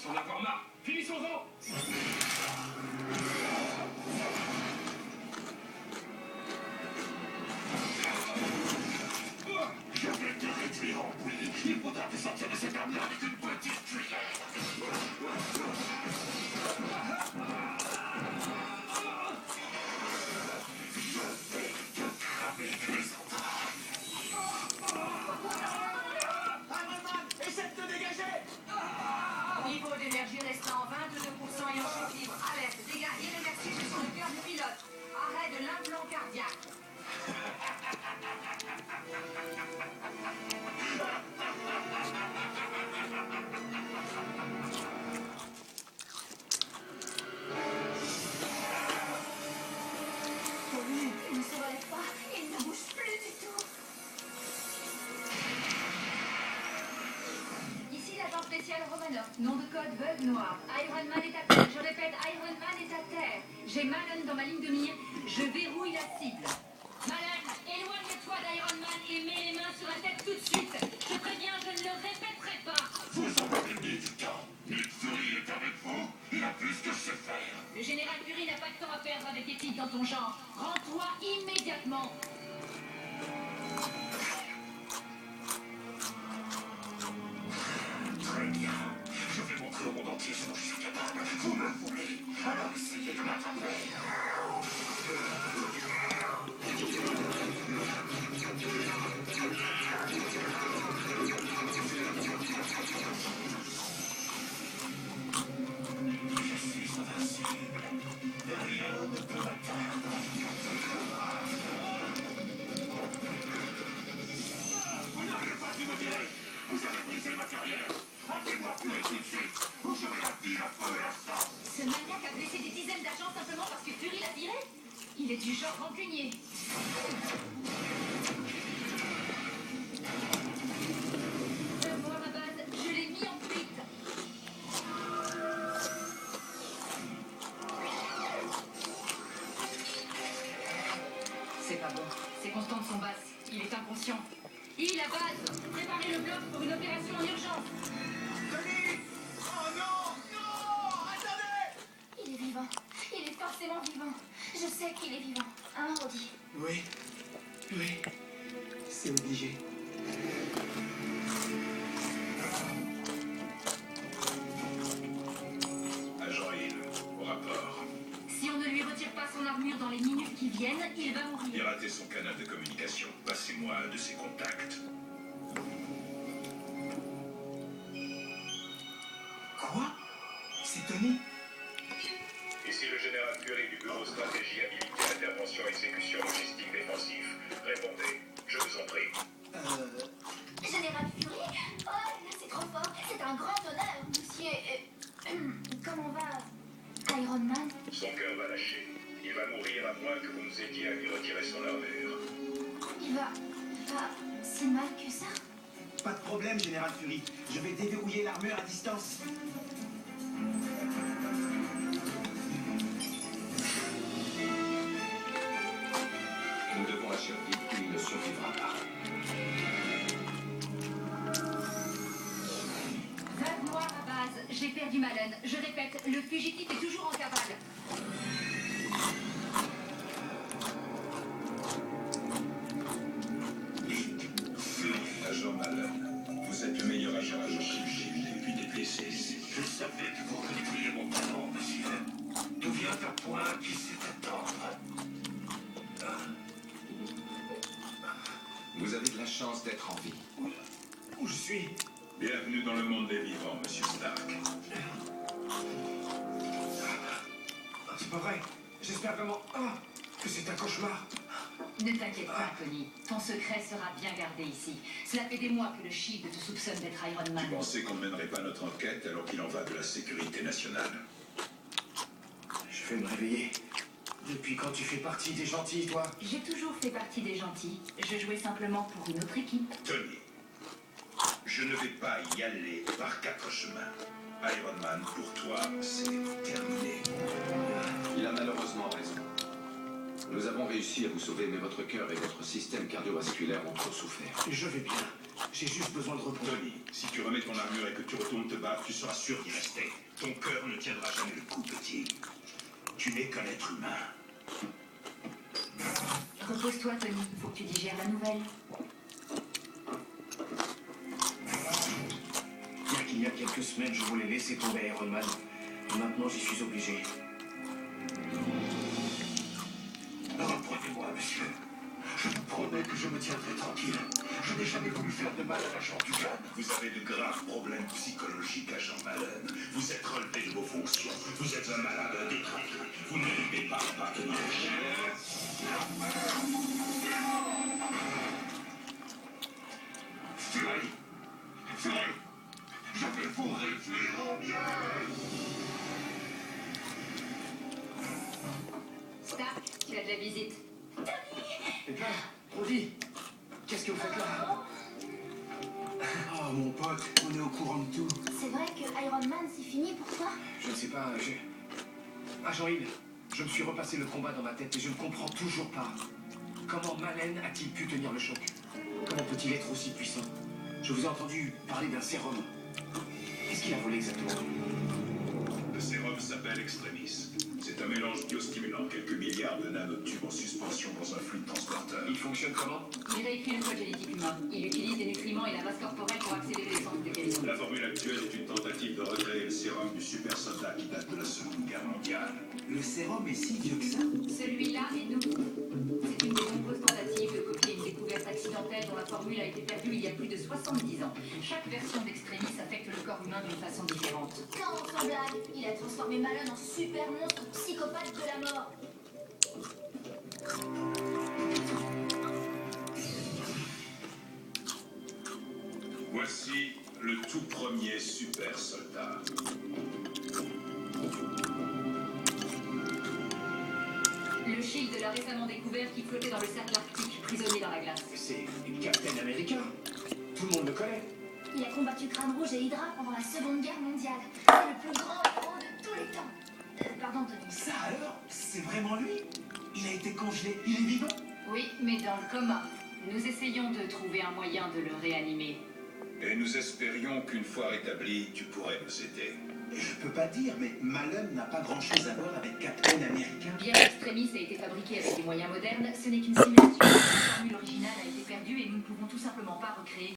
commence à en avoir marre. Finissons-en. Je vais te réduire en bouillie. Il faudra te sortir de cette arme-là avec une petite cuillère. Niveau d'énergie restant 22% et en champ libre. Alerte, dégâts irréversibles sur le cœur du pilote. Arrêt de l'implant cardiaque. Il ne se relève pas, il ne bouge plus du tout. Ici l'agent spécial Romanoff. Nom de code Veuve Noire. Iron Man est à terre. Je répète, Iron Man est à terre. J'ai Malone dans ma ligne de mire. Je verrouille la cible. Malone, éloigne-toi d'Iron Man et mets les mains sur la tête tout de suite. Je préviens, je ne le répéterai pas. Vous en avez mis du temps. Nick Fury est avec vous. Il a plus que se faire. Le général Fury n'a pas de temps à perdre avec des types dans ton genre. Rends-toi immédiatement. Très bien. Je vais montrer au monde entier ce dont je suis capable. Vous me voulez. Alors essayez de m'attraper. Je suis invincible. Rien ne peut m'atteindre. Vous n'auriez pas dû me virer. Vous avez brisé ma carrière. Rendez-moi plus tout de suite. Ou je vais la vie à feu et à sang. Ce maniaque a blessé des dizaines d'agents simplement parce que Fury l'a viré. Il est du genre rancunier. Moi, ma base, je l'ai mis en fuite. C'est pas bon. Ses constantes sont basses. Il est inconscient. La base, préparez le bloc pour une opération en urgence. Denis! Oh non! Non! Attendez! Il est vivant. Il est forcément vivant. Je sais qu'il est vivant. Hein, Roddy? Oui. Oui. C'est obligé. Agent Hill, au rapport. Si on ne lui retire pas son armure dans les minutes qui viennent, il va mourir. Il a raté son canal de communication. Passez-moi un de ses contacts. Quoi? C'est Tony? Ici le général Fury du bureau stratégie habilité intervention exécution logistique défensive. Répondez, je vous en prie. Général Fury? Oh, là, c'est trop fort. C'est un grand honneur, monsieur. Comment va Iron Man? Son cœur va lâcher. Il va mourir à moins que vous nous aidiez à lui retirer son armure. Il va si mal que ça? Pas de problème, Général Fury. Je vais déverrouiller l'armure à distance. Nous devons assurer qu'il ne survivra pas. Veuve Noire à base, j'ai perdu Malone. Je répète, le fugitif est toujours en cavale. Agent Malone, vous êtes le meilleur agent que j'ai vu depuis des décennies. Je savais que vous connaîtriez mon talent, monsieur. D'où vient un point qui sait attendre? Vous avez de la chance d'être en vie. Où je suis? Bienvenue dans le monde des vivants, monsieur Stark. C'est pas vrai. J'espère vraiment que c'est un cauchemar. Ne t'inquiète pas, Tony. Ton secret sera bien gardé ici. Cela fait des mois que le Shield te soupçonne d'être Iron Man. Vous pensez qu'on ne mènerait pas notre enquête alors qu'il en va de la sécurité nationale? Je vais me réveiller. Depuis quand tu fais partie des gentils, toi? J'ai toujours fait partie des gentils. Je jouais simplement pour une autre équipe. Tony, je ne vais pas y aller par 4 chemins. Iron Man, pour toi, c'est terminé. Il a malheureusement raison. Nous avons réussi à vous sauver, mais votre cœur et votre système cardiovasculaire ont trop souffert. Je vais bien. J'ai juste besoin de repos. Tony, si tu remets ton armure et que tu retournes te battre, tu seras sûr d'y rester. Ton cœur ne tiendra jamais le coup, petit. Tu n'es qu'un être humain. Repose-toi, Tony. Faut que tu digères la nouvelle. Bien qu'il y a quelques semaines, je voulais laisser tomber Iron Man. Maintenant, j'y suis obligé. Reprenez-moi, monsieur. Je vous promets que je me tiendrai tranquille. Je n'ai jamais voulu faire de mal à l'agent Dugan. Vous avez de graves problèmes psychologiques, agent Malone. Vous êtes relevé de vos fonctions. Vous êtes un malade, un détraqué. Vous ne méritez pas d'appartenir. Fury! Fury! Je vais vous réduire en miettes! Stark, tu as de la visite. Eh bien, Brody, qu'est-ce que vous faites là? Oh, mon pote, on est au courant de tout. C'est vrai que Iron Man, c'est fini pour toi? Je ne sais pas, Agent Hill, je me suis repassé le combat dans ma tête et je ne comprends toujours pas. Comment Malène a-t-il pu tenir le choc? Comment peut-il être aussi puissant? Je vous ai entendu parler d'un sérum. Qu'est-ce qu'il a volé exactement? Le sérum s'appelle Extremis. C'est un mélange biostimulant, quelques milliards de nanotubes en suspension dans un fluide transporteur. Il fonctionne comment? Il réécrit le code génétique humain. Il utilise des nutriments et la masse corporelle pour accélérer les centres de guérison. La formule actuelle est une tentative de recréer le sérum du super soldat qui date de la Seconde Guerre mondiale. Le sérum est si vieux que ça? Celui-là est nouveau. C'est une des nombreuses tentatives de copier une découverte accidentelle dont la formule a été perdue il y a plus de 70 ans. Chaque version d'Extremis affecte le corps humain d'une façon différente. Non, sans blague, il a transformé Malone en super monstre psychopathe de la mort. Voici le tout premier super soldat. Le Shield l'a récemment découvert qui flottait dans le cercle arctique, prisonnier dans la glace. C'est Captain America. Tout le monde le connaît. Il a combattu Crâne Rouge et Hydra pendant la Seconde Guerre mondiale. C'est le plus grand héros de tous les temps. Pardon, Tony. Ça alors? C'est vraiment lui? Il a été congelé, il est vivant? Oui, mais dans le coma. Nous essayons de trouver un moyen de le réanimer. Et nous espérions qu'une fois rétabli, tu pourrais nous aider. Je peux pas dire, mais Malone n'a pas grand-chose à voir avec Captain America. Bien qu'Extremis a été fabriqué avec des moyens modernes, ce n'est qu'une simulation. La formule originale a été perdue et nous ne pouvons tout simplement pas recréer